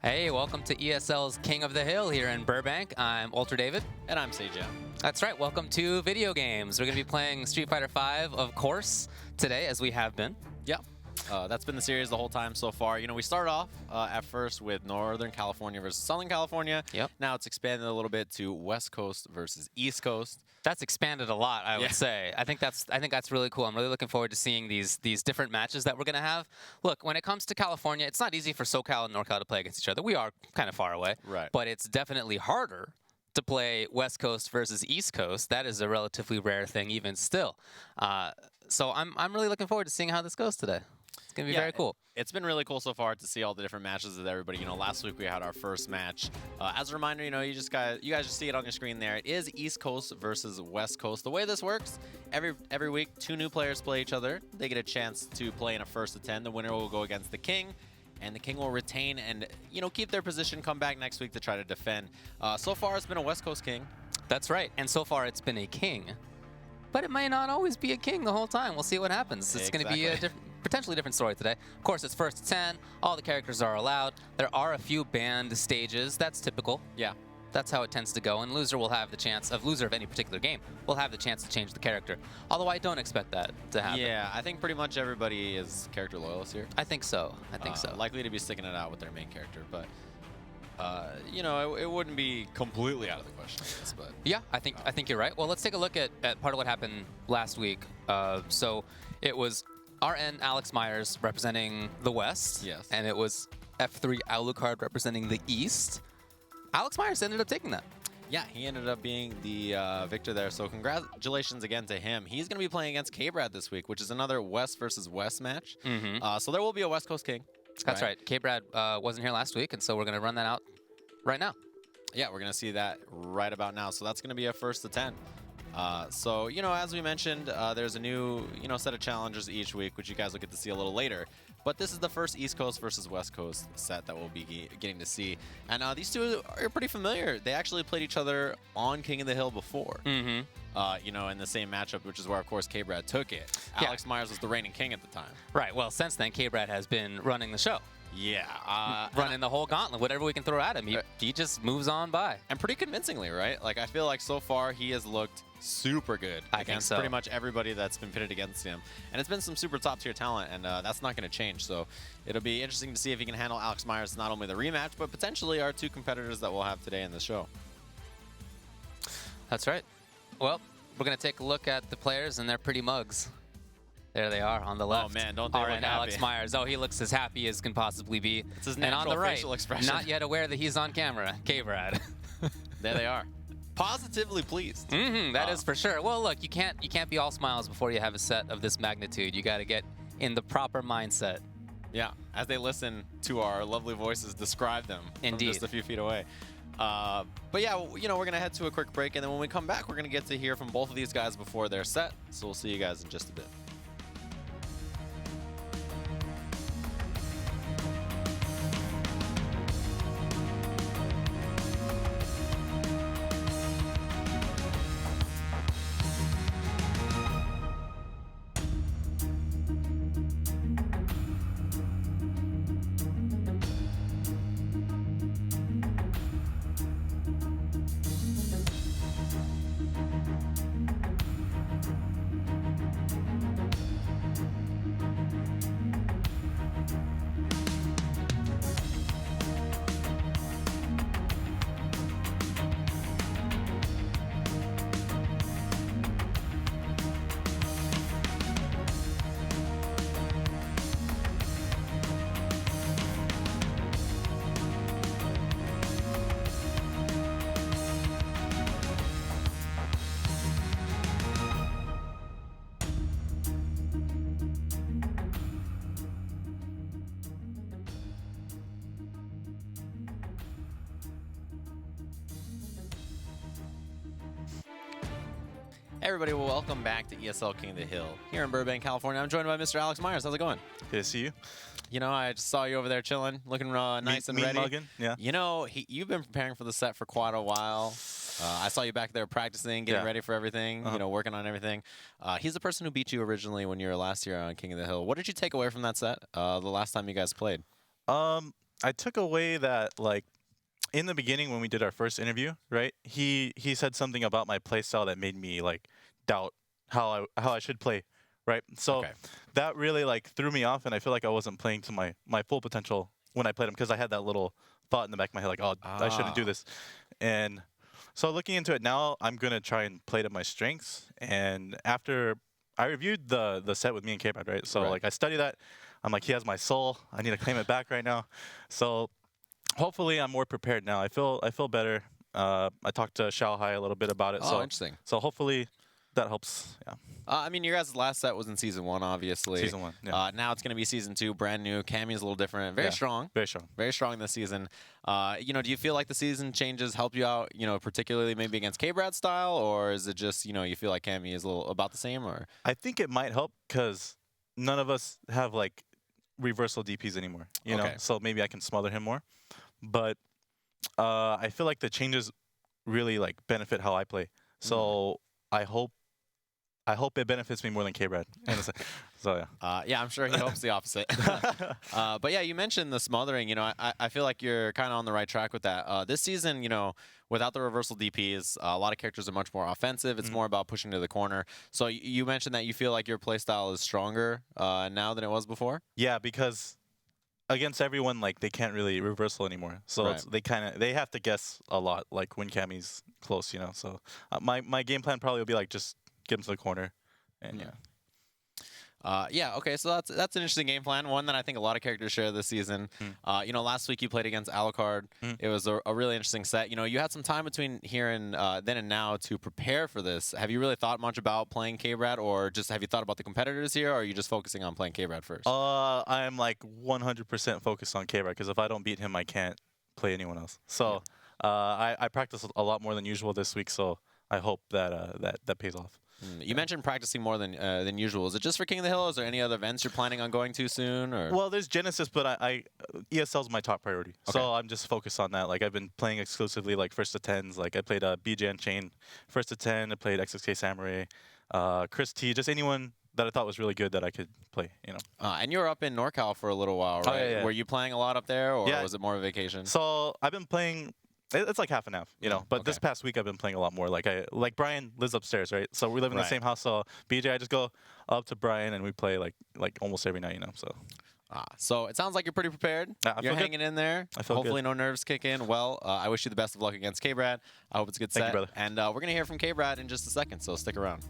Hey, welcome to ESL's King of the Hill here in Burbank. I'm Ultra David. And I'm Seja. That's right, welcome to video games. We're going to be playing Street Fighter V, of course, today, as we have been. Yeah. That's been the series the whole time so far. You know, we started off at first with Northern California versus Southern California. Yep. Now it's expanded a little bit to West Coast versus East Coast. That's expanded a lot, I would say. I think that's really cool. I'm really looking forward to seeing these different matches that we're going to have. Look, when it comes to California, it's not easy for SoCal and NorCal to play against each other. We are kind of far away. Right. But it's definitely harder to play West Coast versus East Coast. That is a relatively rare thing even still. So I'm really looking forward to seeing how this goes today. It's going to be very cool. It's been really cool so far to see all the different matches with everybody. You know, last week we had our first match. As a reminder, you know, you guys just see it on your screen there. It is East Coast versus West Coast. The way this works, every week, 2 new players play each other. They get a chance to play in a first of 10. The winner will go against the King, and the King will retain and, you know, keep their position, come back next week to try to defend. So far, it's been a West Coast King. That's right. And so far, it's been a King. But it may not always be a King the whole time. We'll see what happens. It's going to be a potentially different story today. Of course, it's first to 10. All the characters are allowed. There are a few banned stages. That's typical. Yeah. That's how it tends to go. And loser will have the chance loser of any particular game will have the chance to change the character. Although I don't expect that to happen. Yeah, I think pretty much everybody is character loyalist here. I think so. I think so. Likely to be sticking it out with their main character, but you know, it wouldn't be completely out of the question, I guess. But yeah, I think you're right. Well, let's take a look at part of what happened last week. So it was RN Alex Myers representing the West. Yes. And it was F3 Alucard representing the East. Alex Myers ended up taking that. yeah, he ended up being the victor there. So congratulations again to him. He's going to be playing against KBrad this week, which is another West versus West match. So there will be a West Coast King. That's right. KBrad wasn't here last week, and so we're going to run that out right now. Yeah, we're going to see that right about now. So that's going to be a first to 10. So, you know, as we mentioned, there's a new, you know, set of challengers each week, which you guys will get to see a little later. But this is the first East Coast versus West Coast set that we'll be getting to see. And these two are pretty familiar. They actually played each other on King of the Hill before. You know, in the same matchup, which is where, of course, KBrad took it. Yeah. Alex Myers was the reigning king at the time. Right. Well, since then, KBrad has been running the show. Yeah. Running the whole gauntlet. Whatever we can throw at him, he just moves on by. And pretty convincingly, right? Like, I feel like so far he has looked super good against pretty much everybody that's been pitted against him. And it's been some super top-tier talent, and that's not going to change. So it'll be interesting to see if he can handle Alex Myers, not only the rematch, but potentially our 2 competitors that we'll have today in the show. That's right. Well, we're going to take a look at the players and their pretty mugs. There they are on the left. Oh, man, don't they look RN Alex happy. Myers. Oh, he looks as happy as can possibly be. It's his and on natural the right, facial expression. not yet aware that he's on camera, KBrad. There they are. Positively pleased. That is for sure. Well, look, you can't be all smiles before you have a set of this magnitude. You got to get in the proper mindset. Yeah, as they listen to our lovely voices describe them from just a few feet away. But yeah, you know, we're going to head to a quick break, and then when we come back, we're going to get to hear from both of these guys before they're set. So we'll see you guys in just a bit. Hey everybody, well, welcome back to ESL King of the Hill here in Burbank, California. I'm joined by Mr. Alex Myers. How's it going? Good to see you. You know, I just saw you over there chilling, looking nice and ready. Mugging, yeah. You know, you've been preparing for the set for quite a while. I saw you back there practicing, getting ready for everything, you know, working on everything. He's the person who beat you originally when you were last year on King of the Hill. What did you take away from that set the last time you guys played? I took away that, like, in the beginning when we did our first interview, right? He said something about my play style that made me like doubt how I should play, right? So Okay. that really like threw me off, and I feel like I wasn't playing to my full potential when I played him because I had that little thought in the back of my head like, oh, I shouldn't do this. And so looking into it now, I'm gonna try and play to my strengths. And after I reviewed the set with me and KBrad, right? So like I studied that. I'm like, he has my soul. I need to claim it back right now. So hopefully I'm more prepared now. I feel better. I talked to Xiaohai a little bit about it. Oh, so interesting. So hopefully that helps. Yeah. I mean, your guys' last set was in Season 1, obviously. Season 1, yeah. Now it's going to be Season 2, brand new. Cammy's a little different. Very strong. Very strong. Very strong this season. You know, do you feel like the season changes help you out, you know, particularly maybe against KBrad style? Or is it just, you know, you feel like Cammy is a little about the same? Or I think it might help because none of us have, like, reversal DPs anymore, you know? So maybe I can smother him more. But I feel like the changes really, like, benefit how I play. So I hope it benefits me more than KBrad. So yeah. yeah, I'm sure he hopes the opposite. But yeah, you mentioned the smothering. You know, I feel like you're kind of on the right track with that. This season, you know, without the reversal DPs, a lot of characters are much more offensive. It's more about pushing to the corner. So you mentioned that you feel like your playstyle is stronger now than it was before? Yeah, because against everyone, like, they can't really reversal anymore. So they have to guess a lot, like when Cammy's close, you know. So my game plan probably will be like just get him to the corner, and yeah, okay, so that's an interesting game plan, one that I think a lot of characters share this season. You know, last week you played against Alucard. It was a really interesting set. You know, you had some time between here and then and now to prepare for this. Have you really thought much about playing KBrad, or just have you thought about the competitors here, or are you just focusing on playing KBrad first? I'm like 100% focused on KBrad because if I don't beat him, I can't play anyone else. So I practiced a lot more than usual this week, so I hope that that pays off. You mentioned practicing more than usual. Is it just for King of the Hill? Is there any other events you're planning on going to soon? Or? Well, there's Genesis, but ESL is my top priority. So I'm just focused on that. Like, I've been playing exclusively like first to 10s. Like, I played BJ Unchained first to 10. I played XXK Samurai, Chris T, just anyone that I thought was really good that I could play, you know. And you were up in NorCal for a little while, right? Yeah. Were you playing a lot up there, or was it more of a vacation? So I've been playing. It's like half and half, you know. But this past week I've been playing a lot more. Like Brian lives upstairs, right? So we live in the same house. So BJ, I just go up to Brian and we play like almost every night, you know. So it sounds like you're pretty prepared. You're hanging in there. Hopefully no nerves kick in. Well, I wish you the best of luck against KBrad. I hope it's a good set. Thank you, brother. And we're gonna hear from KBrad in just a second. So stick around.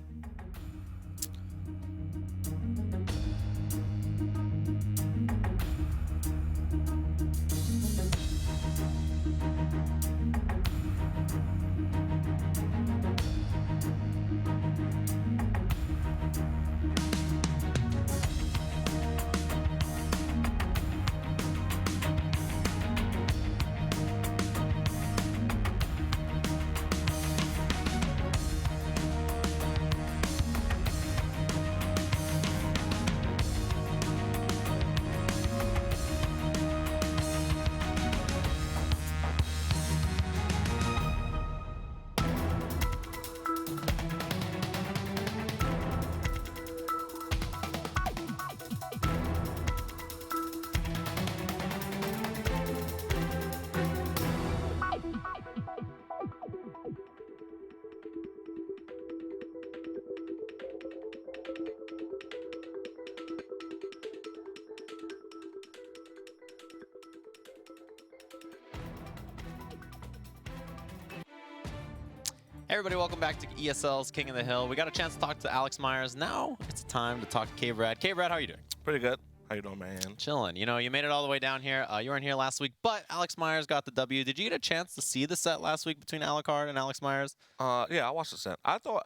Hey everybody, welcome back to ESL's King of the Hill. We got a chance to talk to Alex Myers. Now it's time to talk to KBrad. KBrad, how are you doing? Pretty good. How you doing, man? Chilling. You know, you made it all the way down here. You weren't here last week, but Alex Myers got the W. Did you get a chance to see the set last week between Alucard and Alex Myers? Yeah, I watched the set. I thought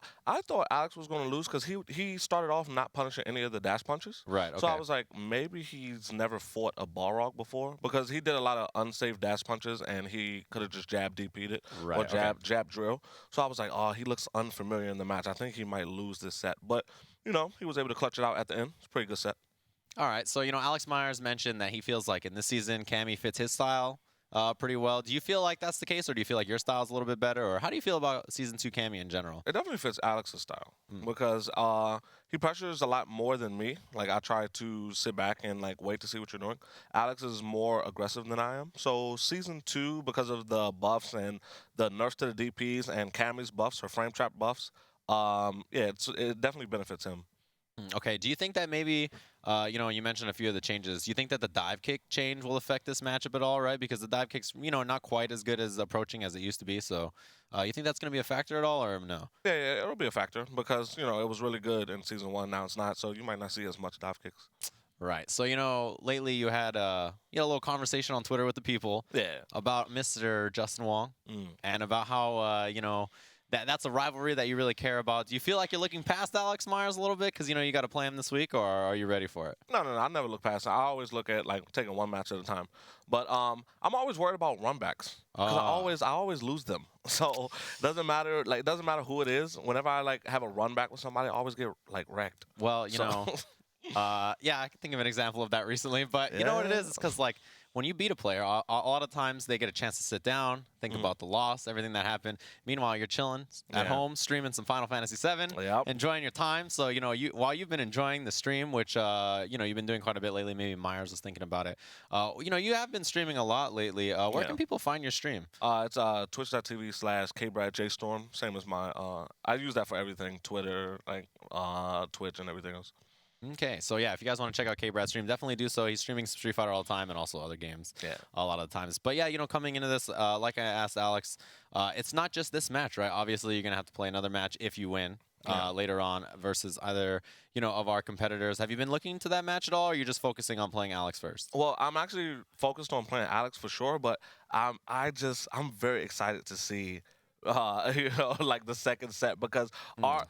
Alex was going to lose because he started off not punishing any of the dash punches. Right. Okay. So I was like, maybe he's never fought a Balrog before because he did a lot of unsafe dash punches and he could have just jab DP'd it or jab drill. So I was like, oh, he looks unfamiliar in the match. I think he might lose this set, but you know, he was able to clutch it out at the end. It's a pretty good set. All right, so, you know, Alex Myers mentioned that he feels like in this season, Cammy fits his style pretty well. Do you feel like that's the case, or do you feel like your style's a little bit better, or how do you feel about Season 2 Cammy in general? It definitely fits Alex's style because he pressures a lot more than me. Like, I try to sit back and, like, wait to see what you're doing. Alex is more aggressive than I am. So Season 2, because of the buffs and the nerfs to the DPs and Cammy's buffs, her frame trap buffs, yeah, it definitely benefits him. Okay, do you think that maybe, you mentioned a few of the changes. Do you think that the dive kick change will affect this matchup at all, right? Because the dive kick's, not quite as good as approaching as it used to be. So you think that's going to be a factor at all, or no? Yeah, it'll be a factor because, it was really good in Season 1. Now it's not, so you might not see as much dive kicks. Right. So, lately you had a little conversation on Twitter with the people about Mr. Justin Wong and about how, that's a rivalry that you really care about. Do you feel like you're looking past Alex Myers a little bit because, you got to play him this week, or are you ready for it? No, I never look past it. I always look at, like, taking one match at a time. But I'm always worried about runbacks because I always lose them. So it doesn't matter who it is. Whenever I, like, have a run back with somebody, I always get, like, wrecked. Well, I can think of an example of that recently. But you know what it is? It's because, like, when you beat a player, a lot of times they get a chance to sit down, think about the loss, everything that happened. Meanwhile, you're chilling at home, streaming some Final Fantasy VII, enjoying your time. So, while you've been enjoying the stream, which, you've been doing quite a bit lately, maybe Myers was thinking about it. You have been streaming a lot lately. Where can people find your stream? It's twitch.tv/KBradJStorm, same as my, I use that for everything, Twitter, like Twitch and everything else. Okay, so yeah, if you guys want to check out KBrad stream, definitely do so. He's streaming Street Fighter all the time and also other games a lot of the times. But yeah, coming into this, like I asked Alex, it's not just this match, right? Obviously, you're going to have to play another match if you win later on versus either, of our competitors. Have you been looking to that match at all, or are you just focusing on playing Alex first? Well, I'm actually focused on playing Alex for sure, but I'm very excited to see like the second set because Art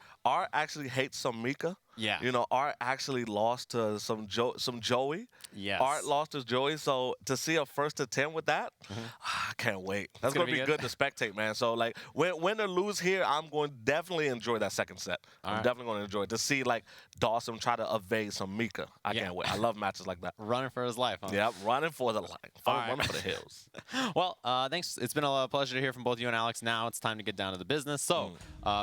actually hates some Mika. Yeah. Art actually lost to some Joey. Yes. Art lost to Joey, so to see a 1st to 10 with that, I can't wait. That's going to be good to spectate, man. So, like, win or lose here, I'm going to definitely enjoy that second set. I'm definitely going to enjoy it. To see, like, Dawson try to evade some Mika. I can't wait. I love matches like that. Running for his life, huh? Yep, running for the life. Running for the hills. Well, thanks. It's been a pleasure to hear from both you and Alex. Now it's time to get down to the business. So,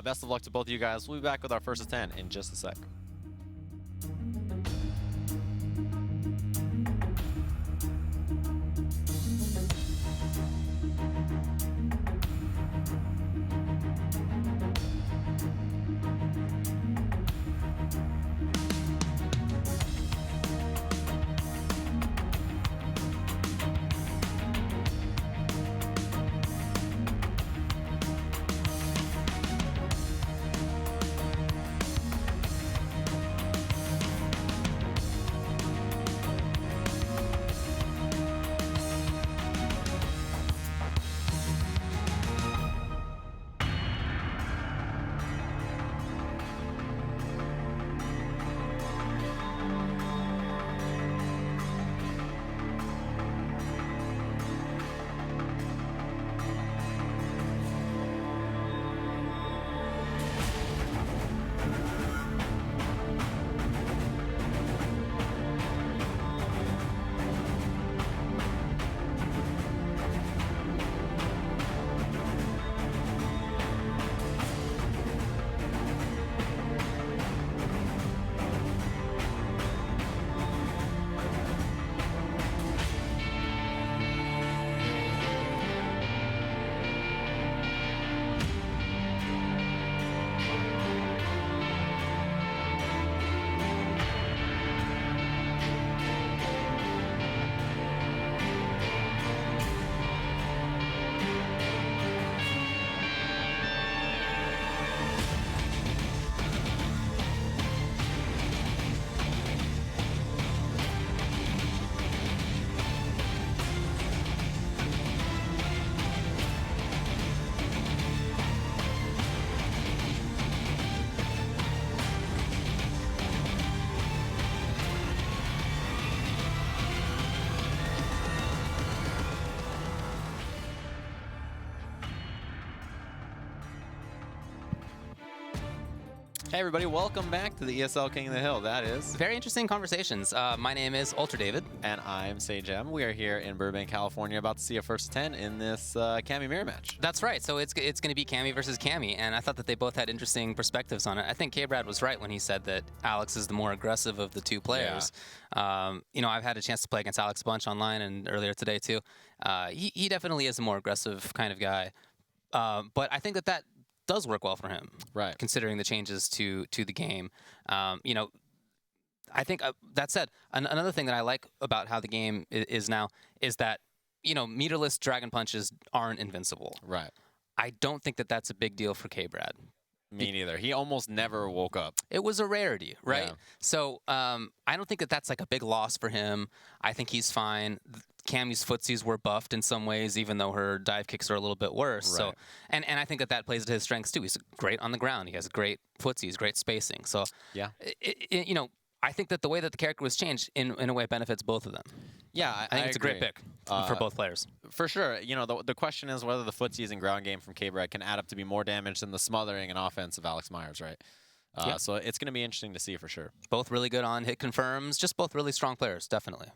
best of luck to both of you guys. We'll be back with our 1st to 10 in just a sec. Hey everybody, welcome back to the ESL King of the Hill. That is Very interesting conversations. My name is Ultra David. And I'm Sage M. We are here in Burbank, California, about to see a first 10 in this Cammy Mirror match. That's right. So it's going to be Cammy versus Cammy, and I thought that they both had interesting perspectives on it. I think KBrad was right when he said that Alex is the more aggressive of the two players. Yeah. You know, I've had a chance to play against Alex a bunch online and earlier today too. He definitely is a more aggressive kind of guy. But I think that does work well for him, right? Considering the changes to the game. You know, I think that said, another thing that I like about how the game is now is that, you know, meterless dragon punches aren't invincible. Right. I don't think that that's a big deal for KBrad. Me neither. He almost never woke up. It was a rarity, right? Yeah. So I don't think that that's like a big loss for him. I think he's fine. Cammy's footsies were buffed in some ways, even though her dive kicks are a little bit worse. Right. So, and I think that plays to his strengths too. He's great on the ground. He has great footsies, great spacing. So, yeah, you know, I think that the way that the character was changed in a way benefits both of them. Yeah, I think it's agree. a great pick for both players. For sure. You know, the question is whether the footsies and ground game from KBrad can add up to be more damage than the smothering and offense of Alex Myers, right? Yeah. So it's going to be interesting to see for sure. Both really good on hit confirms. Just both really strong players, definitely.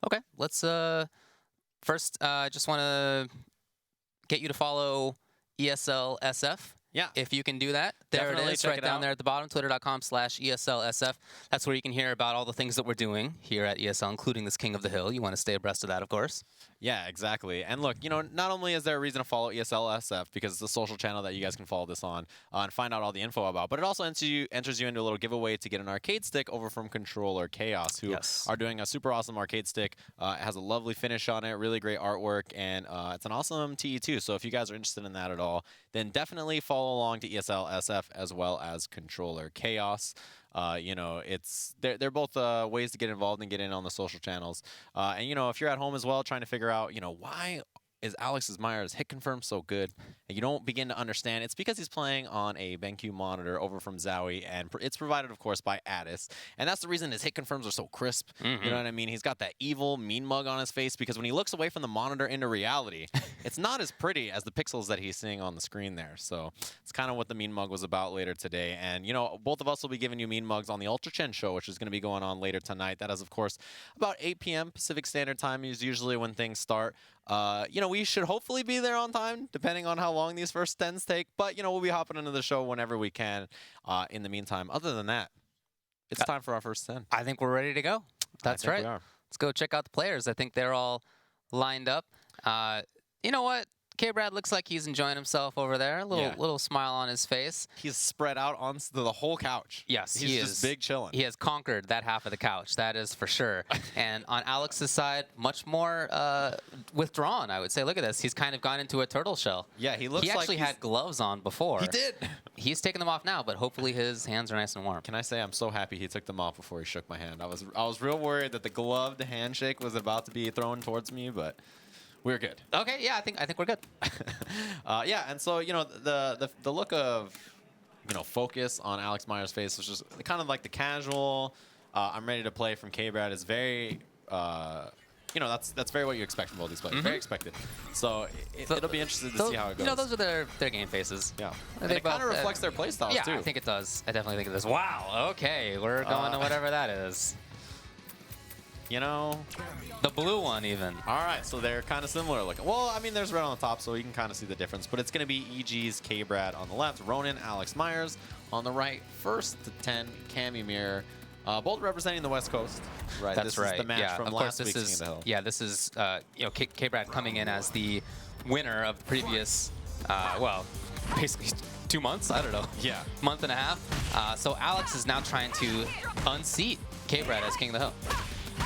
Okay, let's first. I just want to get you to follow ESL SF. Yeah. If you can do that. There Definitely it is, check right it down out. there at the bottom, twitter.com/ESLSF. That's where you can hear about all the things that we're doing here at ESL, including this King of the Hill. You want to stay abreast of that, of course. Yeah, exactly. And look, you know, not only is there a reason to follow ESLSF because it's a social channel that you guys can follow this on and find out all the info about, but it also enters you into a little giveaway to get an arcade stick over from Controller Chaos, who are doing a super awesome arcade stick. It has a lovely finish on it, really great artwork, and it's an awesome TE2. So if you guys are interested in that at all, then definitely follow along to ESLSF as well as Controller Chaos. You know, they're both ways to get involved and get in on the social channels. And, you know, if you're at home as well trying to figure out, you know, why is Alex Myers' hit confirm so good, and you don't begin to understand, it's because he's playing on a BenQ monitor over from Zowie, and it's provided, of course, by Addis. And that's the reason his hit confirms are so crisp. You know what I mean? He's got that evil, mean mug on his face, because when he looks away from the monitor into reality, it's not as pretty as the pixels that he's seeing on the screen there. So it's kind of what the mean mug was about later today. And, you know, both of us will be giving you mean mugs on the Ultra Chen show, which is going to be going on later tonight. That is, of course, about 8 p.m. Pacific Standard Time is usually when things start. You know, we should hopefully be there on time, depending on how long these first 10s take. But, you know, we'll be hopping into the show whenever we can. In the meantime, other than that, it's time for our first 10. I think we're ready to go. That's right. Let's go check out the players. I think they're all lined up. You know what? KBrad looks like he's enjoying himself over there. A little smile on his face. He's spread out on the whole couch. Yes, he's just big chilling. He has conquered that half of the couch. That is for sure. And on Alex's side, much more withdrawn, I would say. Look at this. He's kind of gone into a turtle shell. Yeah, he looks like he actually had gloves on before. He did. He's taken them off now, but hopefully his hands are nice and warm. Can I say I'm so happy he took them off before he shook my hand. I was real worried that the gloved handshake was about to be thrown towards me, but we're good. Okay, yeah, I think we're good. Yeah, and so, you know, the look of, you know, focus on Alex Myers' face was just kind of like the casual, I'm ready to play from KBrad is very, you know, that's very what you expect from all these players. Very expected. So it'll be interesting to see how it goes. You know, those are their game faces. Yeah. And it kind of reflects their play styles, too. Yeah, I think it does. I definitely think it does. Wow, okay, we're going to whatever that is. You know, the blue one even. All right, so they're kind of similar looking. Well, I mean, there's red on the top, so you can kind of see the difference. But it's going to be EG's KBrad on the left, Ronan, Alex Myers on the right. First to 10, Cammy Mirror, both representing the West Coast. Right. That's this right. is the match from last week's King of the Hill. Yeah, this is you know, KBrad coming in as the winner of the previous, well, basically 2 months. I don't know. Yeah. Month and a half. So Alex is now trying to unseat KBrad as King of the Hill.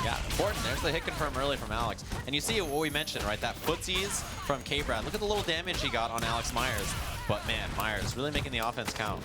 Yeah, important. There's the hit confirm early from Alex. And you see what we mentioned, right? That footsies from KBrad. Look at the little damage he got on Alex Myers. But man, Myers really making the offense count.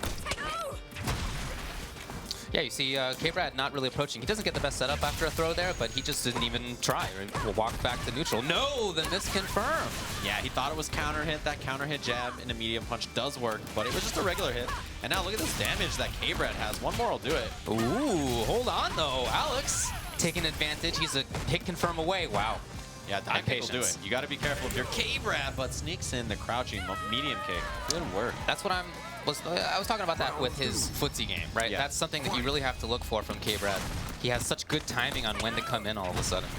Yeah, you see KBrad not really approaching. He doesn't get the best setup after a throw there, but he just didn't even try. Or walk back to neutral. No, the misconfirm. Yeah, he thought it was counter hit. That counter hit jab in a medium punch does work, but it was just a regular hit. And now look at this damage that KBrad has. One more will do it. Ooh, hold on though. Alex taking advantage. He's a hit confirm away. Wow. Yeah, the kick will do it. You got to be careful if you're KBrad, but sneaks in the crouching medium kick. Good work. That's what I'm I was talking about that with his footsie game, right? Yeah. That's something that you really have to look for from KBrad. He has such good timing on when to come in all of a sudden.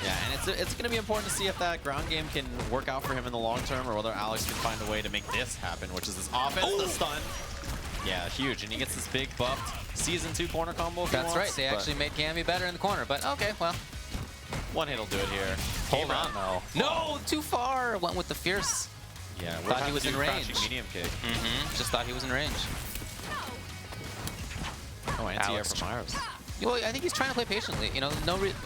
Yeah, and it's going to be important to see if that ground game can work out for him in the long term, or whether Alex can find a way to make this happen, which is this offense, the stun. Yeah, huge, and he gets this big buffed Season 2 corner combo if he That's wants, right, they actually made Cammy better in the corner, but okay, well. One hit will do it here. Hold on, though. No, too far. Went with the fierce. Yeah, thought he was in range. Medium kick. Just thought he was in range. Oh, anti-air from Myers. Well, I think he's trying to play patiently. You know,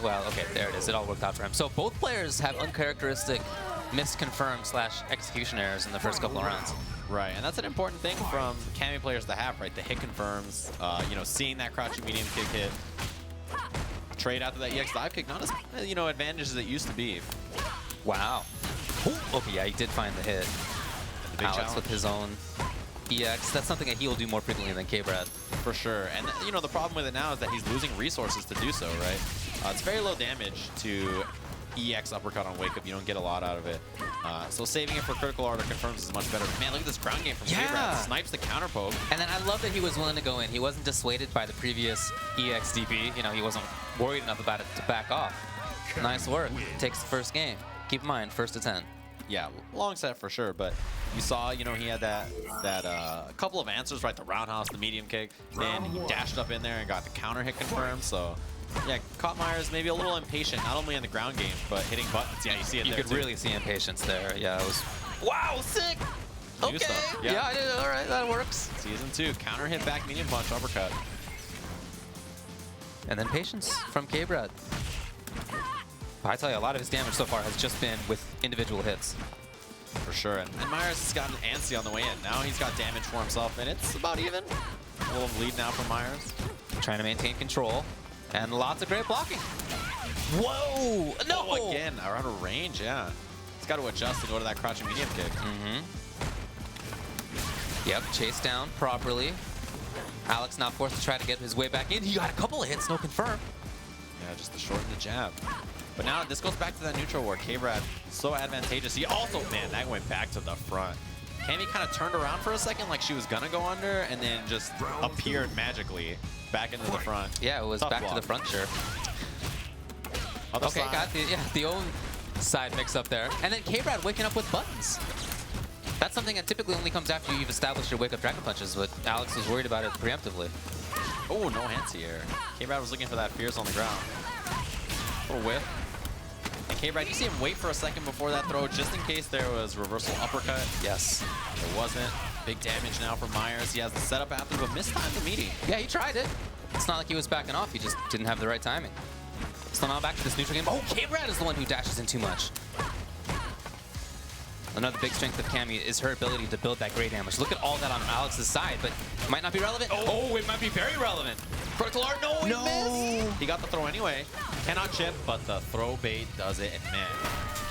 well, okay, there it is. It all worked out for him. So both players have uncharacteristic misconfirmed / execution errors in the first couple of rounds. Right, and that's an important thing from Cammy players to have, right? The hit confirms, you know, seeing that crouching medium kick hit. Trade after that EX dive kick, not as, you know, advantageous as it used to be. Wow. Ooh, okay, yeah, he did find the hit. The big Alex challenge. with his own EX. That's something that he will do more frequently than KBrad. For sure, and you know, the problem with it now is that he's losing resources to do so, right? It's very low damage to EX uppercut on wake up. You don't get a lot out of it. So saving it for critical art or confirms is much better. Man, look at this ground game from KBrad. Snipes the counter poke. And then I love that he was willing to go in. He wasn't dissuaded by the previous EX DP. You know, he wasn't worried enough about it to back off. Nice work. Takes the first game. Keep in mind, first to 10. Yeah, long set for sure, but you saw, you know, he had that couple of answers, right? The roundhouse, the medium kick, then he dashed up in there and got the counter hit confirmed. So yeah, caught Myers maybe a little impatient, not only in the ground game, but hitting buttons. Yeah, you see it You there could too. really see impatience there. Yeah, it was. Wow, sick! New Okay. stuff. Yeah, I did. All right, that works. Season 2, counter hit back, medium punch, uppercut. And then patience from KBrad. I tell you, a lot of his damage so far has just been with individual hits. For sure, and Myers has gotten antsy on the way in. Now he's got damage for himself, and it's about even. A little lead now for Myers. Trying to maintain control, and lots of great blocking. Whoa! No! Oh, again, out of range, yeah. He's got to adjust to go to that crouching medium kick. Yep, chased down properly. Alex now forced to try to get his way back in. He got a couple of hits, no confirm. Yeah, just to shorten the jab. But now this goes back to that neutral where KBrad so advantageous. He also, man, that went back to the front. Cammy kind of turned around for a second like she was gonna go under and then just appeared magically back into the front. Yeah, it was Tough back block. to the front, sure. Other Okay, side. got the own side mix up there. And then KBrad waking up with buttons. That's something that typically only comes after you've established your wake up dragon punches, but Alex was worried about it preemptively. Oh, no hands here. KBrad was looking for that fierce on the ground. Little whiff. And KBrad, you see him wait for a second before that throw just in case there was reversal uppercut. Yes. There wasn't. Big damage now for Myers. He has the setup after, but missed time the meeting. Yeah, he tried it. It's not like he was backing off. He just didn't have the right timing. So now back to this neutral game. Oh, KBrad is the one who dashes in too much. Another big strength of Cammy is her ability to build that great damage. Look at all that on Alex's side, but it might not be relevant. Oh, it might be very relevant. Critical art, no, he missed. He got the throw anyway. Cannot chip, but the throw bait does it. And man,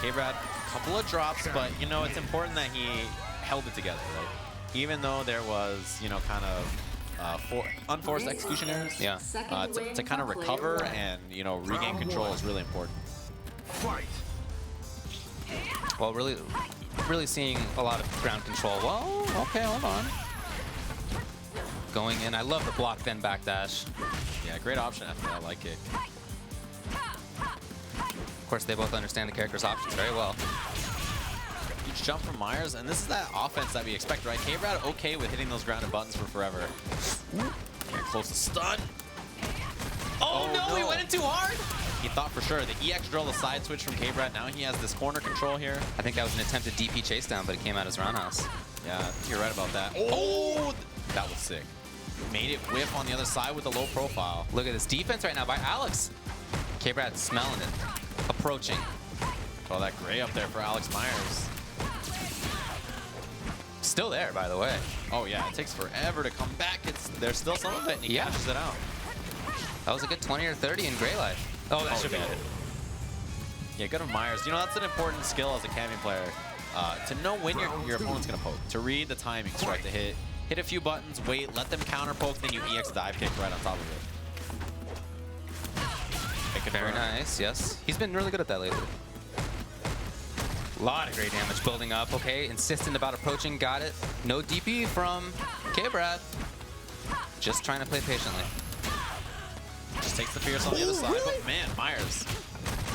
KBrad, couple of drops, but you know, it's important that he held it together, right? Even though there was, you know, kind of unforced execution errors. Yeah. To kind of recover and, you know, regain control is really important. Well, really seeing a lot of ground control. Well, okay, hold on. Going in. I love the block, then backdash. Yeah, great option after that light kick. Of course, they both understand the character's options very well. Huge jump from Myers, and this is that offense that we expect, right? KBrad okay with hitting those grounded buttons for forever. Getting close to stun. Oh, no, he went in too hard. He thought for sure. The EX drill, the side switch from KBrad. Now he has this corner control here. I think that was an attempted DP chase down, but it came out as roundhouse. Yeah, you're right about that. Oh, that was sick. Made it whiff on the other side with a low profile. Look at this defense right now by Alex. KBrad smelling it. Approaching. Oh, that gray up there for Alex Myers. Still there, by the way. Oh, yeah, it takes forever to come back. There's still some of it, and he cashes it out. That was a good 20 or 30 in Gray Life. Oh, that should be it. Yeah, good on Myers. You know, that's an important skill as a Cammy player. To know when your opponent's going to poke. To read the timings, right? To hit a few buttons, wait, let them counter poke, then you EX dive kick right on top of it. Very nice, yes. He's been really good at that lately. A lot of great damage building up. Okay, insistent about approaching. Got it. No DP from KBrad. Just trying to play patiently. Just takes the Fierce on the other side, but man, Myers.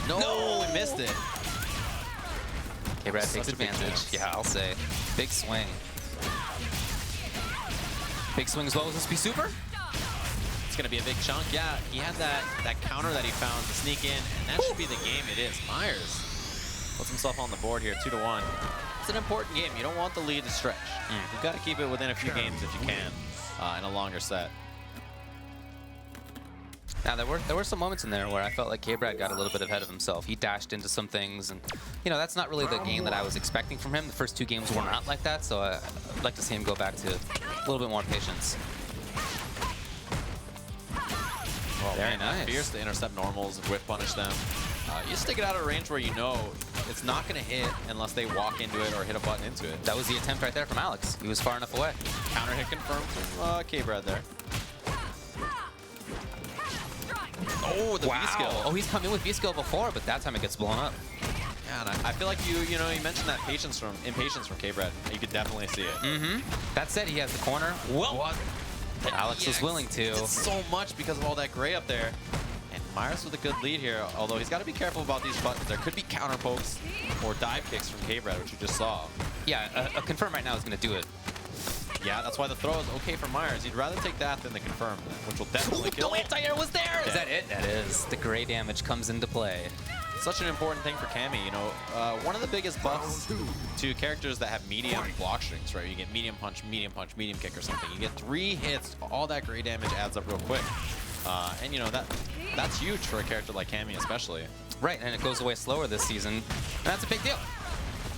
No, we missed it. KBrad takes advantage. Yeah, I'll say. Big swing. Big swing as well. Will this be super? It's going to be a big chunk. Yeah, he had that counter that he found to sneak in, and that should be the game it is. Myers puts himself on the board here, 2-1. It's an important game. You don't want the lead to stretch. You've got to keep it within a few games if you can in a longer set. Now, there were some moments in there where I felt like KBrad got a little bit ahead of himself. He dashed into some things, and, you know, that's not really the game that I was expecting from him. The first 2 games were not like that, so I'd like to see him go back to a little bit more patience. Oh, Very nice. Fierce to intercept normals, whip punish them. You stick it out of range where you know it's not going to hit unless they walk into it or hit a button into it. That was the attempt right there from Alex. He was far enough away. Counter hit confirmed from KBrad there. Oh, the V-skill. Oh, he's come in with V-skill before, but that time it gets blown up. Yeah, and I feel like you mentioned that impatience from KBrad. You could definitely see it. That said, he has the corner. Well, what? Alex was willing to. He did so much because of all that gray up there. And Myers with a good lead here, although he's got to be careful about these buttons. There could be counter pokes or dive kicks from KBrad, which you just saw. Yeah, a confirm right now is going to do it. Yeah, that's why the throw is okay for Myers. He'd rather take that than the confirm, which will definitely kill him. The anti-air was there! Is that it? That is. The gray damage comes into play. Such an important thing for Cammy. You know, one of the biggest buffs to characters that have medium block strings, right? You get medium punch, medium kick or something. You get 3 hits, all that gray damage adds up real quick. And you know, that's huge for a character like Cammy especially. Right, and it goes away slower this season. And that's a big deal.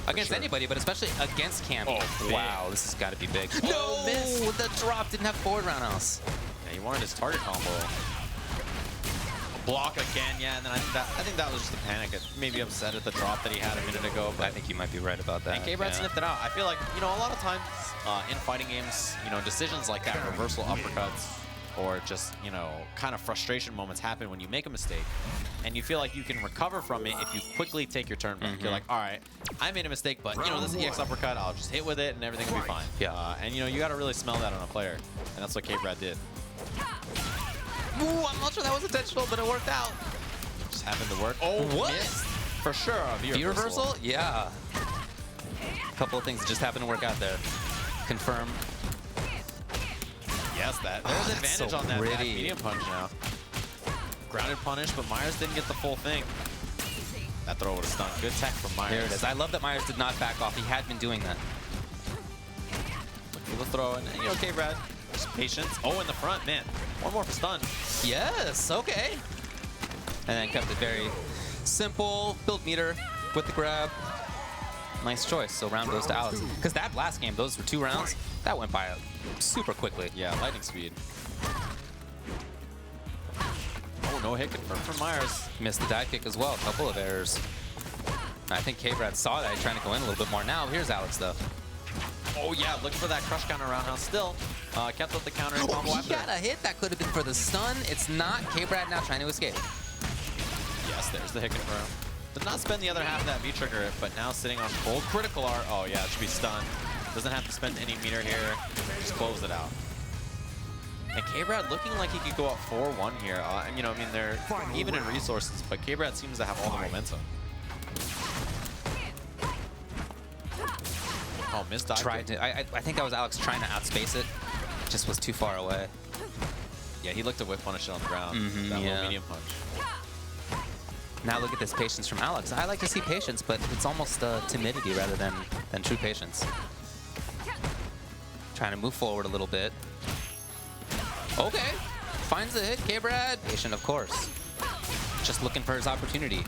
Against anybody, but especially against Cammy. Oh, wow, this has got to be big. No! Miss! The drop didn't have forward roundhouse. Yeah, he wanted his target combo. Block again, yeah, and then I think that was just a panic. Maybe upset at the drop that he had a minute ago. But I think you might be right about that. And KBrad sniffed it out. I feel like, you know, a lot of times in fighting games, you know, decisions like that, reversal uppercuts, or just, you know, kind of frustration moments happen when you make a mistake. And you feel like you can recover from it if you quickly take your turn back. You're like, all right, I made a mistake, but, you know, this EX uppercut, I'll just hit with it and everything will be fine. Yeah. And, you know, you got to really smell that on a player. And that's what KBrad did. Ooh, I'm not sure that was intentional, but it worked out. Just happened to work. Oh, what? Missed. For sure, a V reversal. Yeah. A couple of things that just happened to work out there. Confirm. Yes, there's advantage so on that pretty. medium punch now. Grounded punish, but Myers didn't get the full thing. That throw would have stunned. Good tech from Myers. There it is. I love that Myers did not back off. He had been doing that. Look for the throw, and you know, KBrad, just patience. Oh, in the front, man. One more for stun. Yes, okay. And then kept it very simple. Build meter with the grab. Nice choice. So round goes to Alex. Because that last game, those were 2 rounds. That went by super quickly. Yeah, lightning speed. Oh, no hit confirmed from Myers. Missed the dive kick as well. A couple of errors. I think KBrad saw that. He's trying to go in a little bit more now. Here's Alex, though. Oh, yeah, look for that crush counter roundhouse still. Kept up the counter and combo after. He got a hit. That could have been for the stun. It's not. KBrad now trying to escape. Yes, there's the hit confirm. Did not spend the other half of that V-trigger, but now sitting on full critical art. Oh, yeah, it should be stunned. Doesn't have to spend any meter here. Just close it out. And KBrad looking like he could go up 4-1 here. And, you know, I mean, they're even in resources, but KBrad seems to have all the momentum. Oh, missed dive. Tried to. I think that was Alex trying to outspace it. Just was too far away. Yeah, he looked to whip punish it on the ground. That little medium punch. Now look at this patience from Alex. I like to see patience, but it's almost timidity rather than true patience. Trying to move forward a little bit. Okay. Finds the hit. KBrad. Patient, of course. Just looking for his opportunity.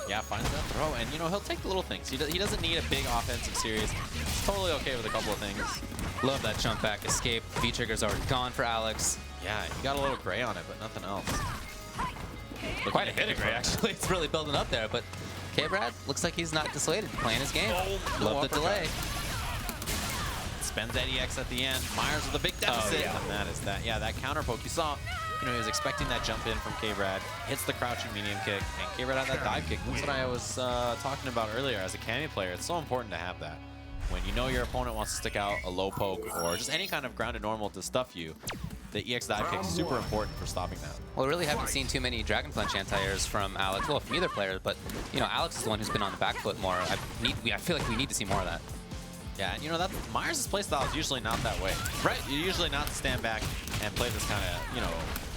Yeah, finds that throw. And, you know, he'll take the little things. He doesn't need a big offensive series. He's totally okay with a couple of things. Love that jump back escape. V-trigger's already gone for Alex. Yeah, he got a little gray on it, but nothing else. Quite a bit of gray, actually. It's really building up there, but KBrad looks like he's not dissuaded. Playing his game. Oh, Love the delay. Spends that EX at the end. Myers with a big deficit. Oh, yeah. And that is that. Yeah, that counter poke. You saw You know, he was expecting that jump in from KBrad, hits the crouching medium kick, and KBrad had that dive kick. That's what I was talking about earlier. As a Cammy player, it's so important to have that. When you know your opponent wants to stick out a low poke or just any kind of grounded normal to stuff you, the EX dive kick is super important for stopping that. Well, we really haven't seen too many Dragon Punch anti-airs from Alex. Well, from either player, but you know, Alex is the one who's been on the back foot more. I feel like we need to see more of that. Yeah, and you know, Myers' playstyle is usually not that way. Right. You're usually not to stand back and play this kind of, you know,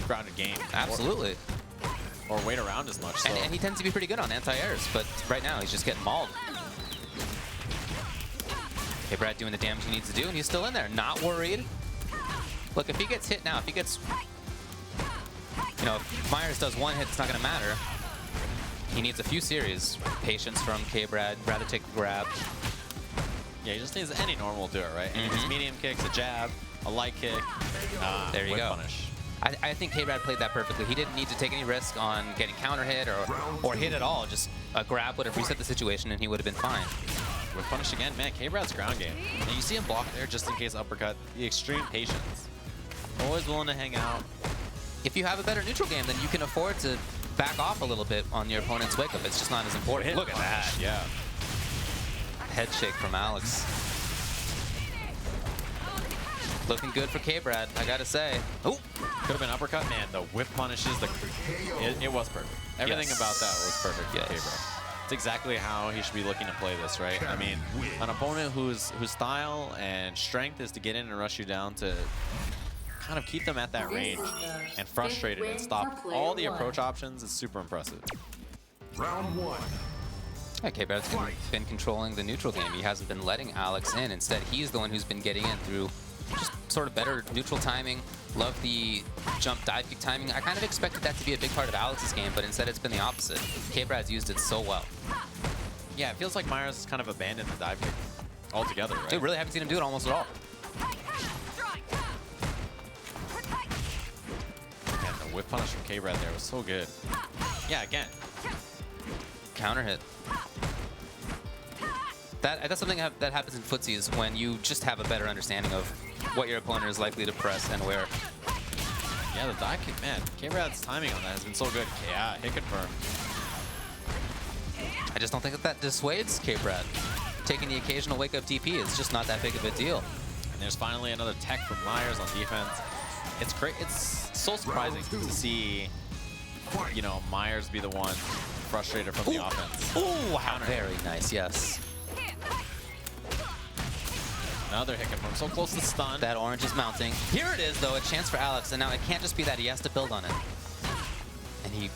grounded game. Absolutely. Or wait around as much. So. And he tends to be pretty good on anti-airs, but right now he's just getting mauled. KBrad doing the damage he needs to do, and he's still in there, not worried. Look, if he gets hit now, if he gets, you know, if Myers does one hit, it's not going to matter. He needs a few series. Patience from KBrad, rather take the grab. Yeah, he just needs any normal to do it, right? And his medium kicks, a jab, a light kick. There you go. Punish. I think KBrad played that perfectly. He didn't need to take any risk on getting counter hit or hit at all. Just a grab would have reset the situation, and he would have been fine. With punish again, man, KBrad's ground game. And you see him block there just in case uppercut. The extreme patience. Always willing to hang out. If you have a better neutral game, then you can afford to back off a little bit on your opponent's wake up. It's just not as important. Look at that. Yeah. Head shake from Alex. Looking good for KBrad, I gotta say. Oh, could have been uppercut. Man, the whip punishes. It was perfect. Everything about that was perfect for KBrad. It's exactly how he should be looking to play this, right? I mean, an opponent whose style and strength is to get in and rush you down to kind of keep them at that range and frustrated and stop all the approach options is super impressive. Round one. Yeah, KBrad's been controlling the neutral game. He hasn't been letting Alex in. Instead, he's the one who's been getting in through just sort of better neutral timing. Love the jump dive kick timing. I kind of expected that to be a big part of Alex's game, but instead it's been the opposite. KBrad's used it so well. Yeah, it feels like Myers has kind of abandoned the dive kick altogether, right? Dude, really haven't seen him do it almost at all. And the whip punish from KBrad there was so good. Yeah, again. Counter hit. That's something that happens in footsies when you just have a better understanding of what your opponent is likely to press and where. Yeah, the dive kick, man. KBrad's timing on that has been so good. Yeah, hit confirmed. I just don't think that dissuades KBrad. Taking the occasional wake-up DP is just not that big of a deal. And there's finally another tech from Myers on defense. It's great. It's so surprising to see, you know, Myers be the one frustrated from the offense. Ooh, wow. Very nice, yes. Another hit confirm. So close to stun. That orange is mounting. Here it is, though, a chance for Alex. And now it can't just be that. He has to build on it. And he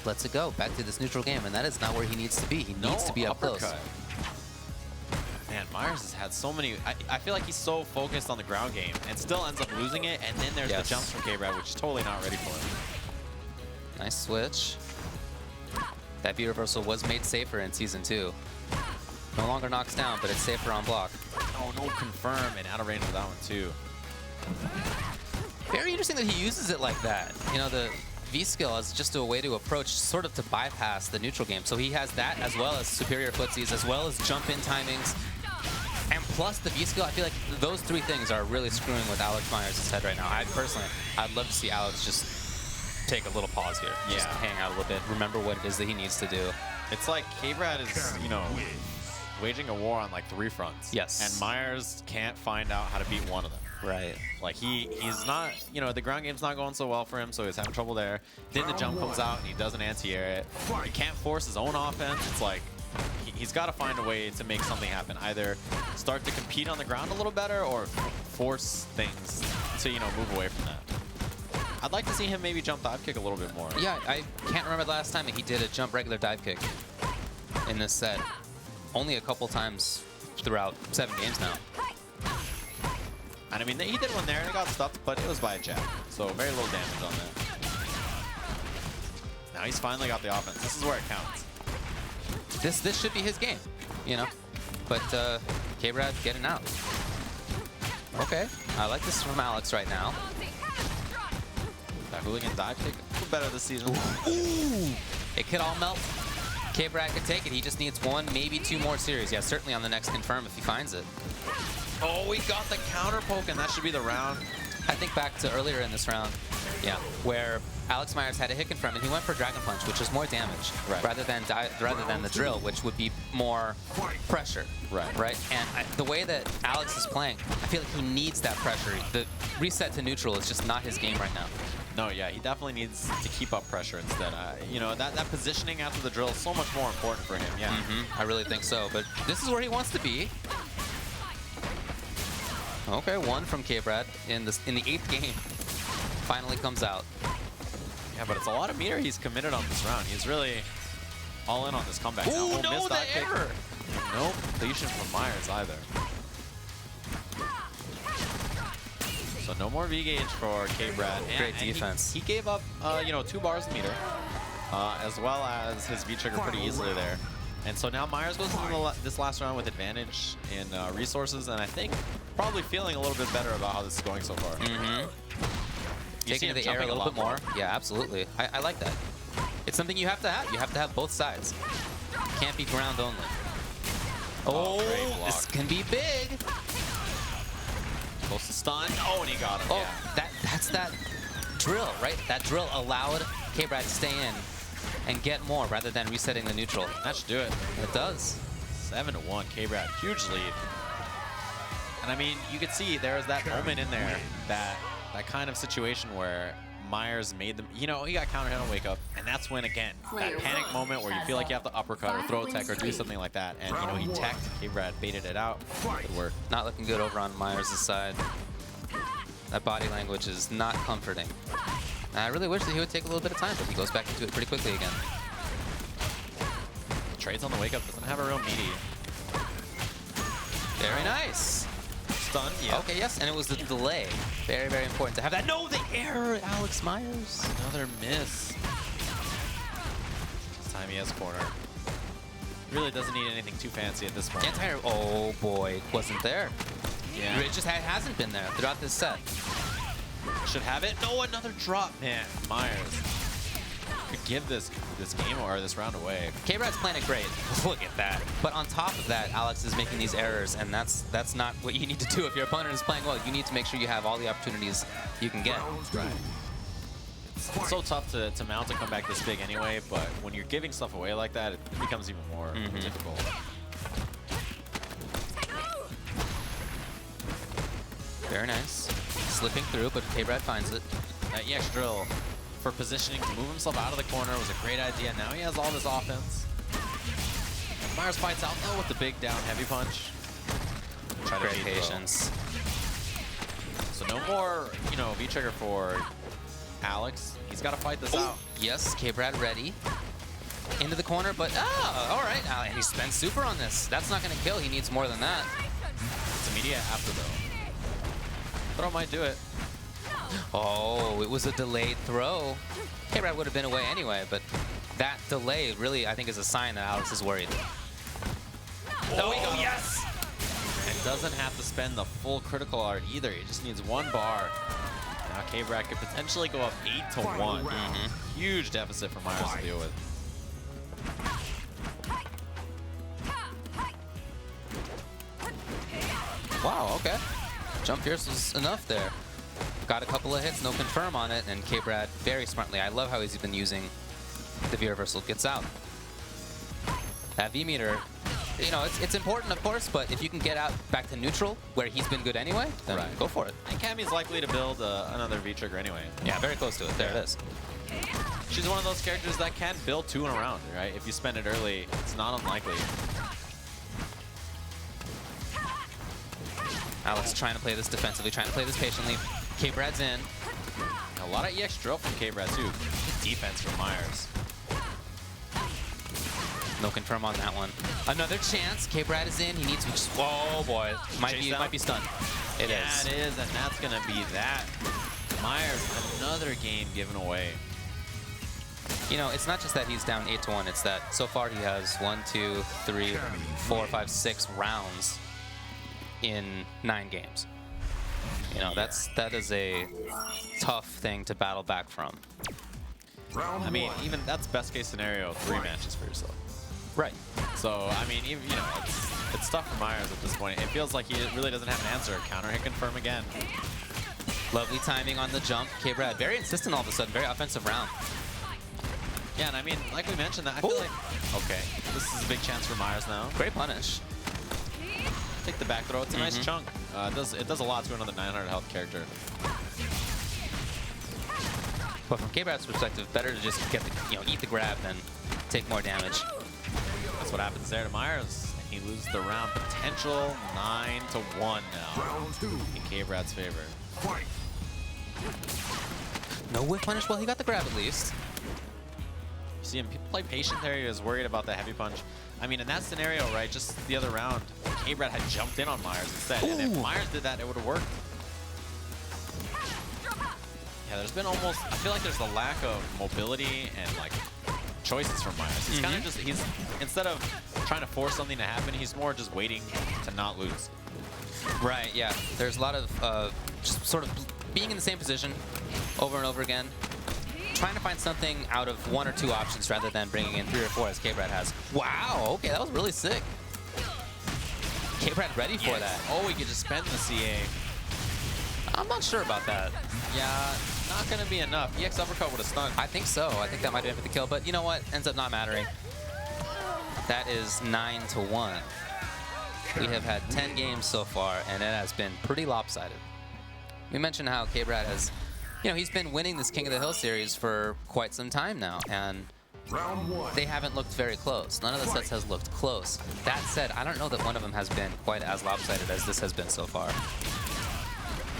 lets it go back to this neutral game. And that is not where he needs to be. He needs to be up close. Man, Myers has had so many. I feel like he's so focused on the ground game and still ends up losing it. And then there's the jumps from KBrad, which is totally not ready for him. Nice switch. That B reversal was made safer in Season 2. No longer knocks down, but it's safer on block. Oh, no confirm and out of range for that one too. Very interesting that he uses it like that. You know, the V skill as just a way to approach, sort of to bypass the neutral game. So he has that as well as superior footsies, as well as jump in timings. And plus the V skill, I feel like those three things are really screwing with Alex Myers' head right now. I'd love to see Alex just take a little pause here. Just hang out a little bit, remember what it is that he needs to do. It's like KBrad is, you know, waging a war on like 3 fronts. Yes. And Myers can't find out how to beat one of them. Right. Like he's not, you know, the ground game's not going so well for him, so he's having trouble there. Then the jump comes out and he doesn't anti-air it. He can't force his own offense. It's like he's got to find a way to make something happen. Either start to compete on the ground a little better or force things to, you know, move away from that. I'd like to see him maybe jump dive kick a little bit more. Yeah, I can't remember the last time that he did a jump regular dive kick in this set. Only a couple times throughout 7 games now. And I mean, he did one there and it got stuffed, but it was by a jab. So very little damage on that. Now he's finally got the offense. This is where it counts. This should be his game, you know? But KBrad getting out. Okay, I like this from Alex right now. That hooligan dive kick, a little better this season. Ooh. It could all melt. KBrad could take it. He just needs 1, maybe 2 more series. Yeah, certainly on the next confirm if he finds it. Oh, we got the counter poke, and that should be the round. I think back to earlier in this round, yeah, where Alex Myers had a hit confirm and he went for Dragon Punch, which is more damage, rather than the drill, which would be more pressure. Right. And the way that Alex is playing, I feel like he needs that pressure. The reset to neutral is just not his game right now. No, yeah, he definitely needs to keep up pressure instead. You know, that positioning after the drill is so much more important for him. Yeah, I really think so. But this is where he wants to be. Okay, 1 from KBrad in the 8th game. Finally comes out. Yeah, but it's a lot of meter he's committed on this round. He's really all in on this comeback. Ooh, now, no, the error! No completion from Myers either. So no more V-Gauge for KBrad. Great defense. He gave up, you know, 2 bars of meter, as well as his V-Trigger pretty easily there. And so now Myers goes into this last round with advantage in resources, and I think probably feeling a little bit better about how this is going so far. Taking the air a little bit more. Yeah, absolutely. I like that. It's something you have to have. You have to have both sides. Can't be ground only. Oh, this can be big. Close to stun. Oh, and he got him. Oh, yeah. that's that drill, right? That drill allowed KBrad to stay in and get more rather than resetting the neutral. That should do it. It does. 7-1, KBrad, huge lead. And I mean, you could see there was that moment in there, that kind of situation where Myers made them, you know, he got counter hit on wake up, and that's when, again, that panic moment where you feel like you have to uppercut or throw a tech or do something like that, and, you know, he teched, KBrad baited it out. Good work. Not looking good over on Myers' side. That body language is not comforting. And I really wish that he would take a little bit of time, but he goes back into it pretty quickly again. Trades on the wake up, doesn't have a real meaty. Very nice. Stun, yeah. Okay, yes, and it was the delay. Very, very important to have that. No, the error, Alex Myers. Another miss. This time he has corner. Really doesn't need anything too fancy at this point. Anti-air, oh boy, wasn't there. Yeah. It just hasn't been there throughout this set. Should have it. No, another drop. Man, Myers could give this game or this round away. KBrad's playing it great. Look at that. But on top of that, Alex is making these errors, and that's not what you need to do. If your opponent is playing well, you need to make sure you have all the opportunities you can get. Right. It's so tough to mount a comeback this big anyway, but when you're giving stuff away like that, it becomes even more difficult. Very nice. Slipping through, but KBrad finds it. That EX drill for positioning to move himself out of the corner was a great idea. Now he has all this offense. And Myers fights out though with the big down heavy punch. Great patience. So no more, you know, V-trigger for Alex. He's got to fight this out. Yes, KBrad ready. Into the corner, but all right. And he spends super on this. That's not going to kill. He needs more than that. It's immediate after though. Throw might do it. Oh, it was a delayed throw. KBrad would have been away anyway, but that delay really, I think, is a sign that Alex is worried. Oh, we go, yes! And doesn't have to spend the full critical art either. He just needs 1 bar. Now KBrad could potentially go up 8-1. Huge deficit for Myers to deal with. Wow, okay. Jump Fierce was enough there. Got a couple of hits, no confirm on it, and KBrad very smartly. I love how he's been using the V reversal. Gets out. That V meter, you know, it's important, of course, but if you can get out back to neutral, where he's been good anyway, then go for it. And Cammy's likely to build another V-trigger anyway. Yeah, very close to it. There it is. She's one of those characters that can build 2 in a round, right? If you spend it early, it's not unlikely. Alex trying to play this defensively, trying to play this patiently. KBrad's in. A lot of EX drill from KBrad too. Good defense from Myers. No confirm on that one. Another chance. KBrad is in. He needs to. Oh boy, might be stunned. It is. Yeah, it is, and that's gonna be that. Myers, another game given away. You know, it's not just that he's down 8-1. It's that so far he has 1, 2, 3, 4, 5, 6 rounds in 9 games. You know, that is a tough thing to battle back from. I mean, even that's best case scenario, 3 matches for yourself. Right. So, I mean, even, you know, it's tough for Myers at this point. It feels like he really doesn't have an answer. Counter hit confirm again. Lovely timing on the jump. KBrad, very insistent all of a sudden, very offensive round. Yeah, and I mean, like we mentioned, that I feel like, okay, this is a big chance for Myers now. Great punish. Take the back throw. It's a nice chunk. It does a lot to another 900 health character. But from KBrad's perspective, better to just get the, eat the grab than take more damage. That's what happens there to Myers. He loses the round. Potential 9-1 now Round 2. in KBrad's favor. Fight. No whiff punish. Well, he got the grab at least. You see him play patient there. He was worried about the heavy punch. I mean, in that scenario, right, just the other round, KBrad had jumped in on Myers instead. And if Myers did that, it would have worked. Yeah, there's been almost, I feel like there's a lack of mobility and like choices from Myers. He's kind of just, instead of trying to force something to happen, he's more just waiting to not lose. Right, yeah. There's a lot of just sort of being in the same position over and over again. Trying to find something out of 1 or 2 options rather than bringing in 3 or 4 as KBrad has. Wow, okay, that was really sick. KBrad ready for that. Oh, he could just spend the CA. I'm not sure about that. Yeah, not going to be enough. EX uppercut would have stunned. I think so. I think that might have been the kill, but you know what? Ends up not mattering. That is 9-1. We have had 10 games so far, and it has been pretty lopsided. We mentioned how KBrad has, he's been winning this King of the Hill series for quite some time now, and Round 1. they haven't looked very close. None of the sets has looked close. That said, I don't know that one of them has been quite as lopsided as this has been so far.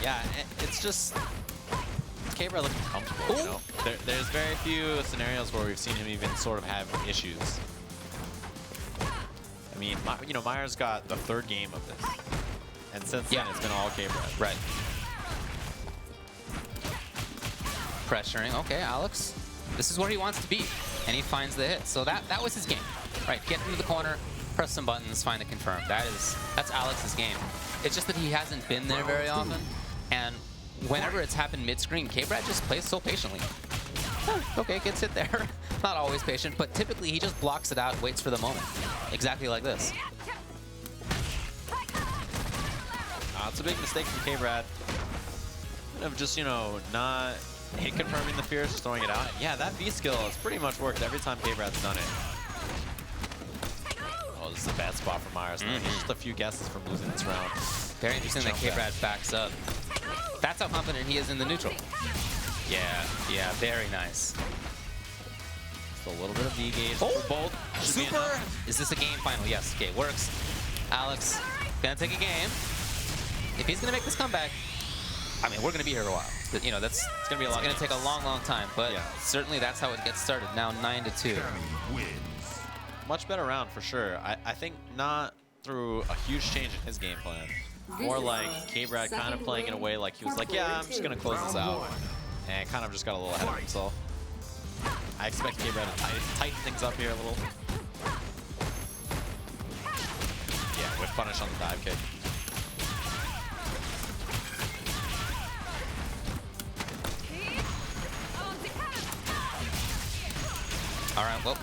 Yeah, it's just KBrad looking comfortable, There's very few scenarios where we've seen him even sort of have issues. I mean, Myers got the 3rd game of this. And since then, it's been all KBrad. Right. Pressuring. Okay, Alex. This is where he wants to be, and he finds the hit. So that was his game. Right, get into the corner, press some buttons, find a confirm. That's Alex's game. It's just that he hasn't been there very often, and whenever it's happened mid-screen, KBrad just plays so patiently. Okay, gets hit there. Not always patient, but typically he just blocks it out, waits for the moment. Exactly like this. It's a big mistake from KBrad. Of just, not hit confirming the fears, just throwing it out. Yeah, that V skill has pretty much worked every time KBrad's done it. Oh, this is a bad spot for Myers. He's just a few guesses from losing this round. Very interesting that KBrad backs up. That's how confident he is in the neutral. Yeah, very nice. Just a little bit of V-gauge for both. Super! Is this a game final? Yes, okay, works. Alex, gonna take a game. If he's gonna make this comeback, I mean, we're gonna be here a while. But, it's gonna be a lot. It's gonna take a long, long time. But certainly that's how it gets started. Now 9-2. Much better round for sure. I think not through a huge change in his game plan. More like KBrad kind of playing in a way like he was like, yeah, I'm just gonna close this out, and kind of just got a little ahead of himself. I expect KBrad to tighten things up here a little. Yeah, with punish on the dive kick. All right, well,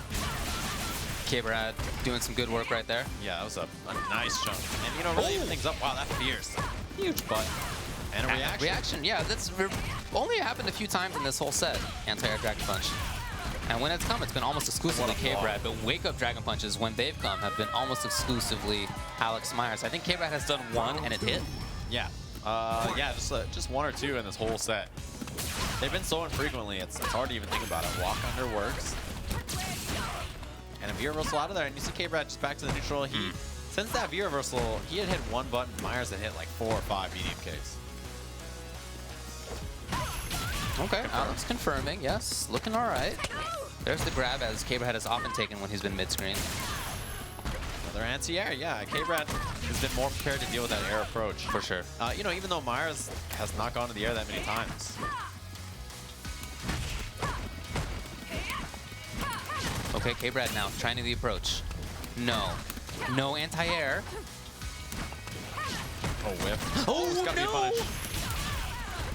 KBrad doing some good work right there. Yeah, that was a nice jump. And, really even things up. Wow, that fierce. Huge butt. And a reaction. Reaction, yeah, that's only happened a few times in this whole set, anti-air Dragon Punch. And when it's come, it's been almost exclusively KBrad, but wake-up Dragon Punches, when they've come, have been almost exclusively Alex Myers. I think KBrad has done 1, and it hit. Yeah. Yeah, just 1 or 2 in this whole set. They've been so infrequently, it's hard to even think about it. Walk under works. And a V reversal out of there, and you see KBrad just back to the neutral. Since that V reversal, he had hit 1 button. Myers had hit like 4 or 5 medium kicks. Okay, Alex confirming, yes, looking all right. There's the grab, as KBrad has often taken when he's been mid-screen. Another anti-air, yeah. KBrad has been more prepared to deal with that air approach. For sure. Even though Myers has not gone to the air that many times. Okay, KBrad now trying to the approach. No anti-air. Oh, whiff. Oh, it's gotta be no! punished.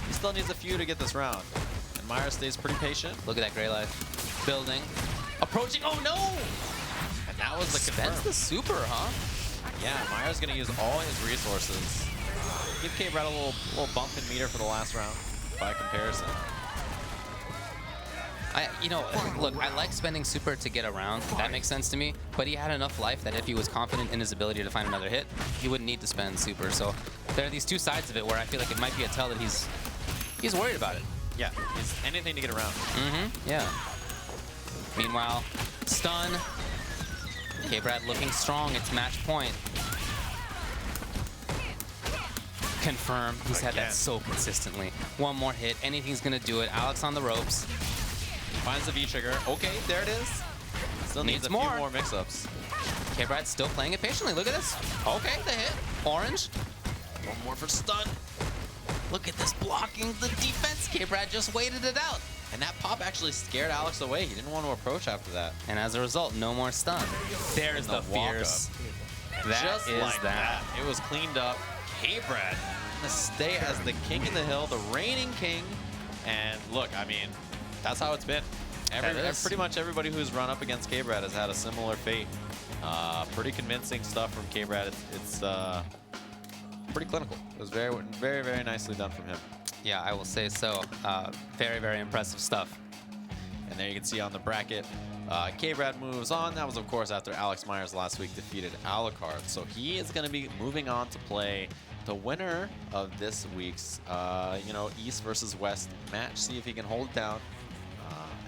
He still needs a few to get this round. And Myers stays pretty patient. Look at that gray life. Building. Approaching. Oh, no! And that was the confirm. That's the super, huh? Yeah, Myers gonna use all his resources give KBrad a little bump in meter for the last round by comparison. You know, look, I like spending super to get around. That makes sense to me. But he had enough life that if he was confident in his ability to find another hit, he wouldn't need to spend super. So there are these two sides of it where I feel like it might be a tell that he's worried about it. Yeah, he's anything to get around. Yeah. Meanwhile, stun. KBrad looking strong. It's match point. Confirm. He's had that so consistently. One more hit. Anything's going to do it. Alex on the ropes. Finds the V-trigger. Okay, there it is. Still needs a few more mix-ups. KBrad's still playing it patiently. Look at this. Okay, the hit. Orange. One more for stun. Look at this blocking the defense. KBrad just waited it out. And that pop actually scared Alex away. He didn't want to approach after that. And as a result, no more stun. There's the fierce. Just like that. It was cleaned up. KBrad gonna stay as the king in the hill, the reigning king. And look, I mean, that's how it's been. Pretty much everybody who's run up against KBrad has had a similar fate. Pretty convincing stuff from KBrad. It's pretty clinical. It was very, very, very nicely done from him. Yeah, I will say so. Very, very impressive stuff. And there you can see on the bracket, KBrad moves on. That was, of course, after Alex Myers last week defeated Alucard. So he is going to be moving on to play the winner of this week's, East versus West match. See if he can hold it down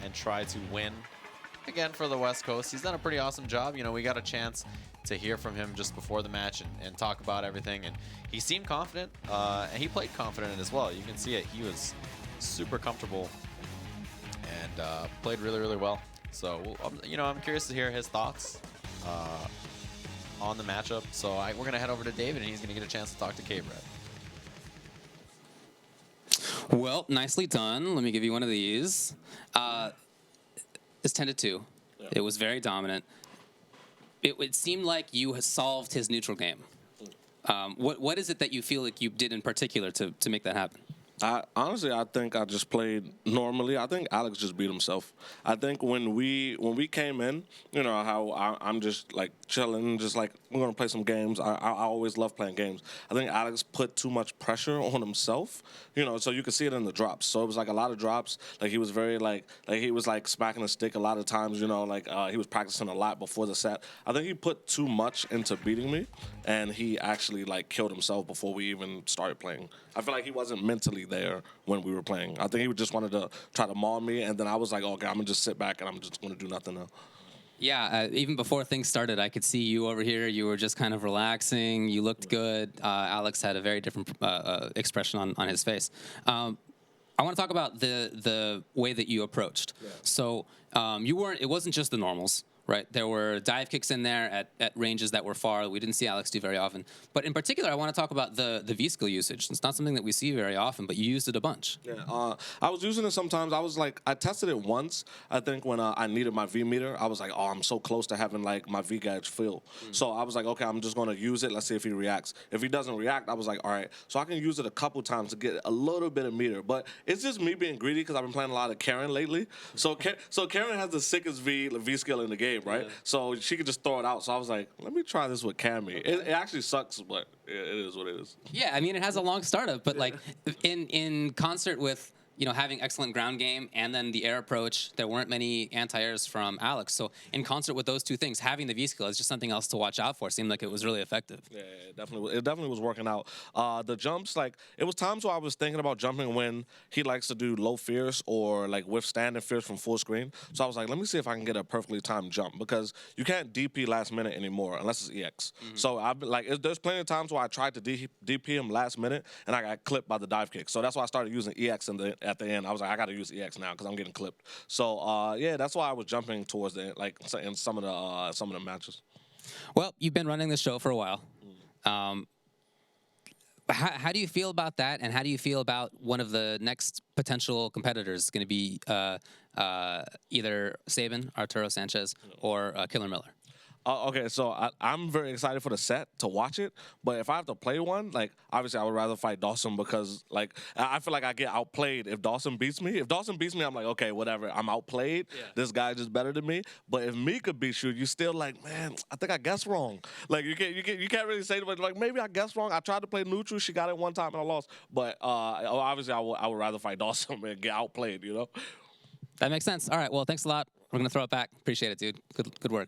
and try to win again for the West Coast. He's done a pretty awesome job. You know, we got a chance to hear from him just before the match and talk about everything. And he seemed confident, and he played confident as well. You can see it. He was super comfortable and played really, really well. So, I'm curious to hear his thoughts on the matchup. So we're going to head over to David, and he's going to get a chance to talk to KBrad. Well, nicely done. Let me give you one of these. It's 10-2. Yeah. It was very dominant. It seemed like you had solved his neutral game. What is it that you feel like you did in particular to make that happen? Honestly, I think I just played normally. I think Alex just beat himself. I think when we came in, you know how I'm just like chilling, just like we're gonna play some games. I always love playing games. I think Alex put too much pressure on himself, so you could see it in the drops. So it was like a lot of drops. Like he was very like he was like smacking the stick a lot of times. He was practicing a lot before the set. I think he put too much into beating me, and he actually like killed himself before we even started playing. I feel like he wasn't mentally there when we were playing. I think he just wanted to try to maul me, and then I was like, okay, I'm going to just sit back and I'm just going to do nothing now. Yeah, even before things started, I could see you over here. You were just kind of relaxing. You looked good. Alex had a very different expression on his face. I want to talk about the way that you approached. Yeah. So it wasn't just the normals. Right, there were dive kicks in there at ranges that were far. We didn't see Alex do very often. But in particular, I want to talk about the V skill usage. It's not something that we see very often, but you used it a bunch. Yeah, I was using it sometimes. I tested it once. I think when I needed my V meter, I was like, oh, I'm so close to having like my V gauge filled. So I was like, okay, I'm just gonna use it. Let's see if he reacts. If he doesn't react, I was like, all right. So I can use it a couple times to get a little bit of meter. But it's just me being greedy because I've been playing a lot of Karen lately. So Karen has the sickest V skill in the game. Right? Yeah. So she could just throw it out. So I was like, let me try this with Cammy. It actually sucks, but it is what it is. Yeah, I mean, it has a long startup, but like in concert with having excellent ground game and then the air approach, there weren't many anti-airs from Alex. So in concert with those two things, having the V-skill is just something else to watch out for. It seemed like it was really effective. Yeah, it definitely was working out. The jumps, it was times where I was thinking about jumping when he likes to do low fierce or like withstanding fierce from full screen. So I was like, let me see if I can get a perfectly timed jump because you can't DP last minute anymore unless it's EX. Mm-hmm. So I've been there's plenty of times where I tried to DP him last minute and I got clipped by the dive kick. So that's why I started using EX at the end. I was like, I got to use EX now because I'm getting clipped. So that's why I was jumping towards the end, in some of the matches. Well, you've been running the show for a while. How do you feel about that, and how do you feel about one of the next potential competitors going to be either Sabin, Arturo Sanchez, or Killer Miller? Okay, so I'm very excited for the set to watch it, but if I have to play one, like, obviously I would rather fight Dawson because, like, I feel like I get outplayed if Dawson beats me. If Dawson beats me, I'm like, okay, whatever. I'm outplayed. Yeah. This guy's just better than me. But if Mika beats you still like, man, I think I guessed wrong. Like, you can't really say, like, maybe I guessed wrong. I tried to play neutral. She got it one time and I lost. But obviously I would rather fight Dawson and get outplayed, you know? That makes sense. All right, well, thanks a lot. We're going to throw it back. Appreciate it, dude. Good work.